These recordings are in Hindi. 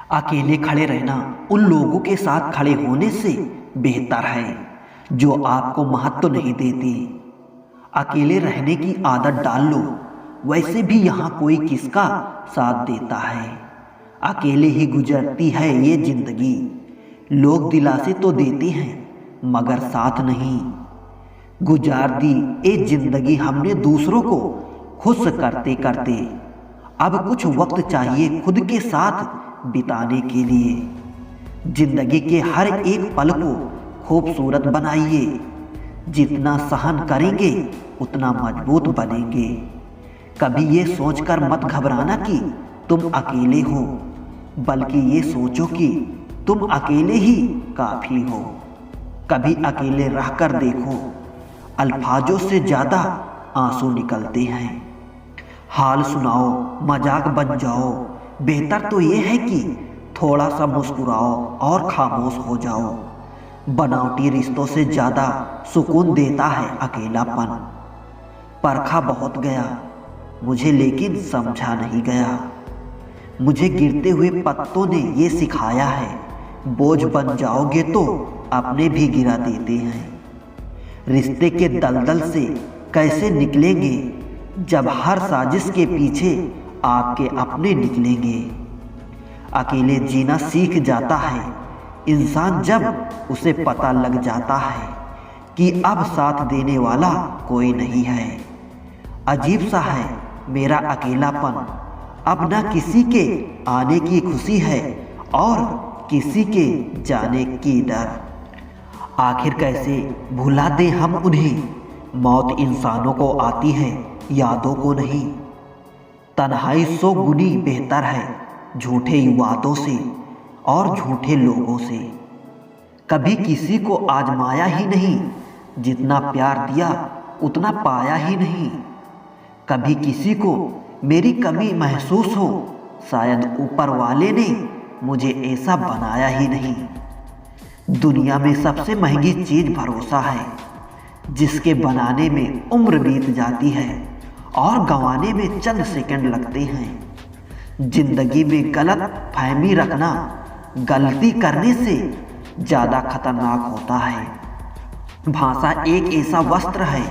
अकेले खड़े रहना उन लोगों के साथ खड़े होने से बेहतर है जो आपको महत्व नहीं देते। अकेले रहने की आदत डाल लो, वैसे भी यहाँ कोई किसका साथ देता है। अकेले ही गुजरती है ये जिंदगी, लोग दिलासे तो देते हैं मगर साथ नहीं। गुजार दी ये जिंदगी हमने दूसरों को खुश करते करते, अब कुछ वक्त चाहिए खुद के साथ बिताने के लिए। जिंदगी के हर एक पल को खूबसूरत बनाइए, जितना सहन करेंगे उतना मजबूत बनेंगे। कभी ये सोचकर मत घबराना कि तुम अकेले हो, बल्कि ये सोचो कि तुम अकेले ही काफ़ी हो। कभी अकेले रहकर देखो, अल्फाजों से ज़्यादा आंसू निकलते हैं। हाल सुनाओ, मजाक बन जाओ, बेहतर तो ये है कि थोड़ा सा मुस्कुराओ और खामोश हो जाओ। बनावटी रिश्तों से ज़्यादा सुकून देता है अकेलापन। परखा बहुत गया मुझे, लेकिन समझा नहीं गया। मुझे गिरते हुए पत्तों ने ये सिखाया है, बोझ बन जाओगे तो अपने भी गिरा देते हैं। रिश्ते के दलदल से कैसे निकलेंगे जब हर साजिश के पीछे आपके अपने निकलेंगे। अकेले जीना सीख जाता है इंसान जब उसे पता लग जाता है कि अब साथ देने वाला कोई नहीं है। अजीब सा है मेरा अकेलापन, अब न किसी के आने की खुशी है और किसी के जाने की डर। आखिर कैसे भुला दें हम उन्हें, मौत इंसानों को आती है यादों को नहीं। तन्हाई 100 गुनी बेहतर है झूठे वादों से और झूठे लोगों से। कभी किसी को आजमाया ही नहीं, जितना प्यार दिया उतना पाया ही नहीं। कभी किसी को मेरी कमी महसूस हो, शायद ऊपर वाले ने मुझे ऐसा बनाया ही नहीं। दुनिया में सबसे महंगी चीज़ भरोसा है, जिसके बनाने में उम्र बीत जाती है और गंवाने में चंद सेकंड लगते हैं। जिंदगी में गलत फहमी रखना गलती करने से ज़्यादा खतरनाक होता है। भाषा एक ऐसा वस्त्र है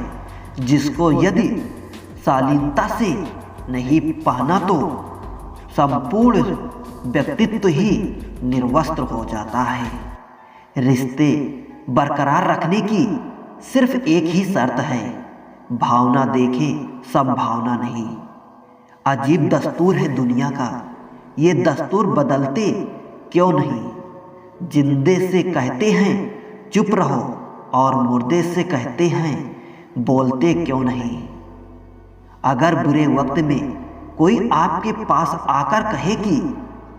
जिसको यदि शालीनता से नहीं पहना तो संपूर्ण व्यक्तित्व ही निर्वस्त्र हो जाता है। रिश्ते बरकरार रखने की सिर्फ एक ही शर्त है, भावना देखे सब भावना नहीं। अजीब दस्तूर है दुनिया का, ये दस्तूर बदलते क्यों नहीं। जिंदे से कहते हैं चुप रहो और मुर्दे से कहते हैं बोलते क्यों नहीं। अगर बुरे वक्त में कोई आपके पास आकर कहे कि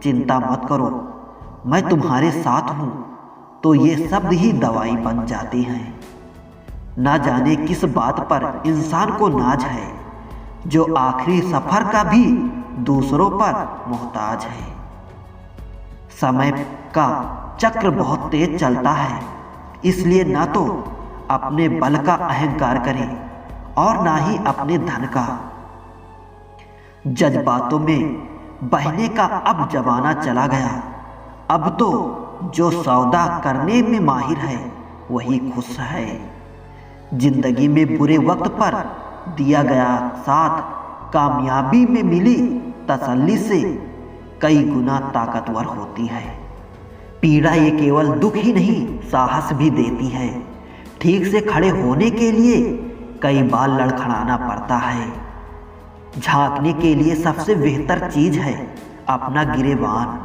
चिंता मत करो मैं तुम्हारे साथ हूँ, तो ये शब्द ही दवाई बन जाते हैं। ना जाने किस बात पर इंसान को नाज है, जो आखिरी सफर का भी दूसरों पर मोहताज है। समय का चक्र बहुत तेज चलता है, इसलिए ना तो अपने बल का अहंकार करें और ना ही अपने धन का। जज्बातों में बहने का अब जमाना चला गया, अब तो जो सौदा करने में माहिर है वही खुश है। जिंदगी में बुरे वक्त पर दिया गया साथ कामयाबी में मिली तसल्ली से कई गुना ताकतवर होती है। पीड़ा ये केवल दुख ही नहीं साहस भी देती है। ठीक से खड़े होने के लिए कई बार लड़खड़ाना पड़ता है। झांकने के लिए सबसे बेहतर चीज है अपना गिरेबान,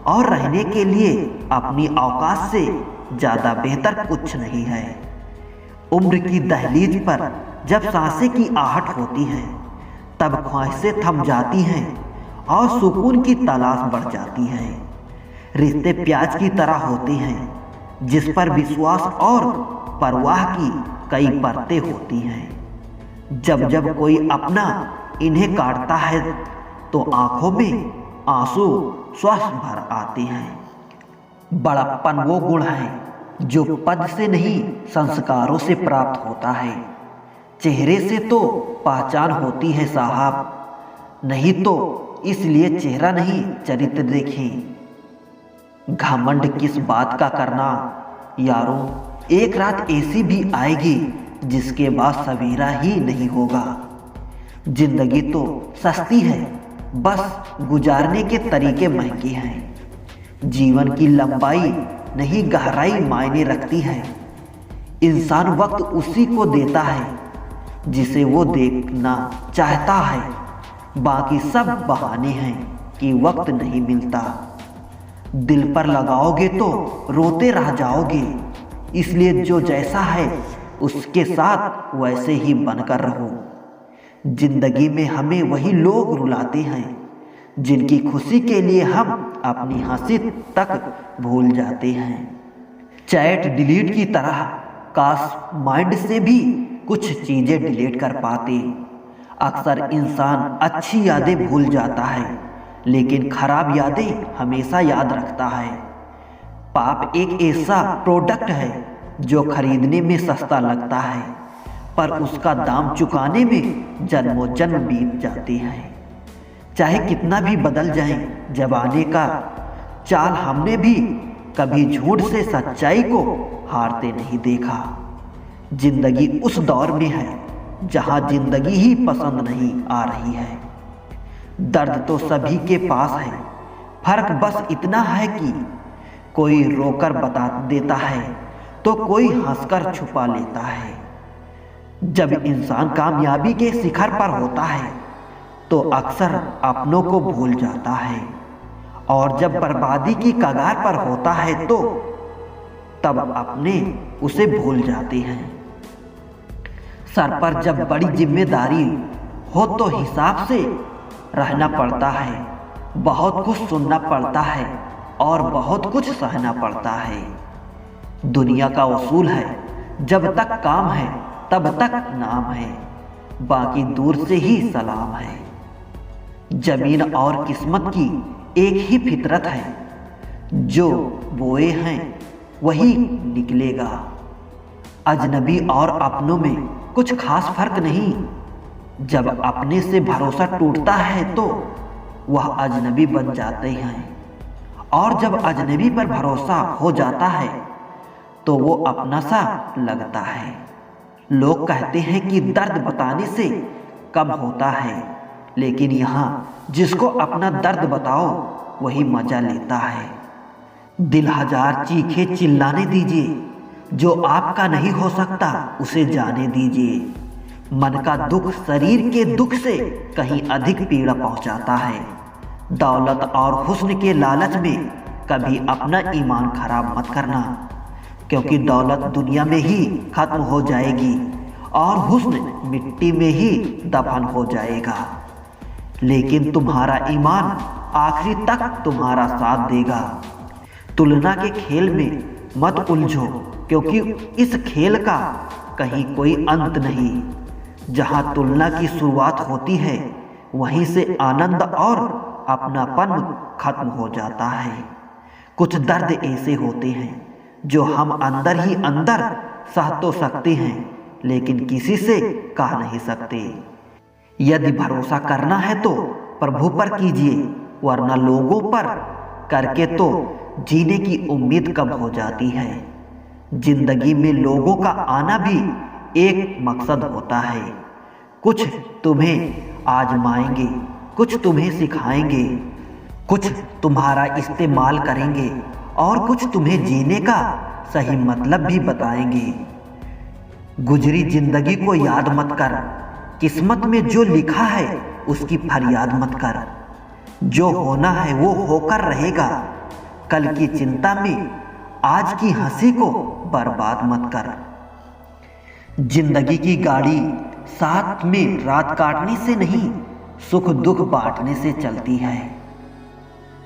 और रहने के लिए अपनी औकात से ज़्यादा बेहतर कुछ नहीं है। उम्र की दहलीज पर जब सांसें की आहट होती है, तब ख्वाहिशें थम जाती हैं और सुकून की तलाश बढ़ जाती है। रिश्ते प्याज की तरह होते हैं, जिस पर विश्वास और परवाह की कई परतें होती हैं। जब जब कोई अपना इन्हें काटता है तो आंखों में आंसू स्वतः भर आते हैं। बड़प्पन वो गुण है जो पद से नहीं संस्कारों से प्राप्त होता है। चेहरे से तो पहचान होती है साहब, नहीं तो इसलिए चेहरा नहीं चरित्र देखें। घमंड किस बात का करना यारों, एक रात ऐसी भी आएगी जिसके बाद सवेरा ही नहीं होगा। जिंदगी तो सस्ती है, बस गुजारने के तरीके महंगे हैं। जीवन की लंबाई नहीं गहराई मायने रखती है। इंसान वक्त उसी को देता है जिसे वो देखना चाहता है। बाकी सब बहाने हैं कि वक्त नहीं मिलता। दिल पर लगाओगे तो रोते रह जाओगे, इसलिए जो जैसा है उसके साथ वैसे ही बनकर रहो। जिंदगी में हमें वही लोग रुलाते हैं जिनकी खुशी के लिए हम अपनी हंसी तक भूल जाते हैं। चैट डिलीट की तरह काश माइंड से भी कुछ चीज़ें डिलीट कर पाते। अक्सर इंसान अच्छी यादें भूल जाता है, लेकिन खराब यादें हमेशा याद रखता है। पाप एक ऐसा प्रोडक्ट है जो खरीदने में सस्ता लगता है, पर उसका दाम चुकाने में जन्मों जन्म बीत जाते हैं। चाहे कितना भी बदल जाए ज़माने का चाल, हमने भी कभी झूठ से सच्चाई को हारते नहीं देखा। जिंदगी उस दौर में है जहां जिंदगी ही पसंद नहीं आ रही है। दर्द तो सभी के पास है, फर्क बस इतना है कि कोई रोकर बता देता है तो कोई हंसकर छुपा लेता है। जब इंसान कामयाबी के शिखर पर होता है तो अक्सर अपनों को भूल जाता है, और जब बर्बादी की कगार पर होता है तो तब अपने उसे भूल जाते हैं। सर पर जब बड़ी जिम्मेदारी हो तो हिसाब से रहना पड़ता है। बहुत कुछ सुनना पड़ता है और बहुत कुछ सहना पड़ता है। दुनिया का उसूल है, जब तक काम है तब तक नाम है, बाकी दूर से ही सलाम है। जमीन और किस्मत की एक ही फितरत है, जो बोए हैं वही निकलेगा। अजनबी और अपनों में कुछ खास फर्क नहीं। जब अपने से भरोसा टूटता है तो वह अजनबी बन जाते हैं, और जब अजनबी पर भरोसा हो जाता है तो वो अपना सा लगता है। लोग कहते हैं कि दर्द बताने से कम होता है, लेकिन यहाँ जिसको अपना दर्द बताओ वही मजा लेता है। दिल हजार चीखे चिल्लाने दीजिए, जो आपका नहीं हो सकता उसे जाने दीजिए। मन का दुख शरीर के दुख से कहीं अधिक पीड़ा पहुंचाता है। दौलत और हुस्न के लालच में कभी अपना ईमान खराब मत करना, क्योंकि दौलत दुनिया में ही खत्म हो जाएगी और हुस्न मिट्टी में ही दफन हो जाएगा। लेकिन तुम्हारा ईमान आखिरी तक तुम्हारा साथ देगा। तुलना के खेल में मत उलझो, क्योंकि इस खेल का कहीं कोई अंत नहीं। जहां तुलना की शुरुआत होती है वहीं से आनंद और अपनापन खत्म हो जाता है। कुछ दर्द ऐसे होते हैं जो हम अंदर ही अंदर सह तो सकते हैं, लेकिन किसी से कह नहीं सकते। यदि भरोसा करना है तो प्रभु पर कीजिए, वरना लोगों पर करके तो जीने की उम्मीद कम हो जाती है। जिंदगी में लोगों का आना भी एक मकसद होता है। कुछ तुम्हें आजमाएंगे, कुछ तुम्हें सिखाएंगे, कुछ तुम्हारा इस्तेमाल करेंगे और कुछ तुम्हें जीने का सही मतलब भी बताएंगे। गुजरी जिंदगी को याद मत कर, किस्मत में जो लिखा है उसकी फरियाद मत कर। जो होना है वो होकर रहेगा। कल की चिंता में आज की हंसी को बर्बाद मत कर। जिंदगी की गाड़ी साथ में रात काटने से नहीं, सुख दुख बांटने से चलती है।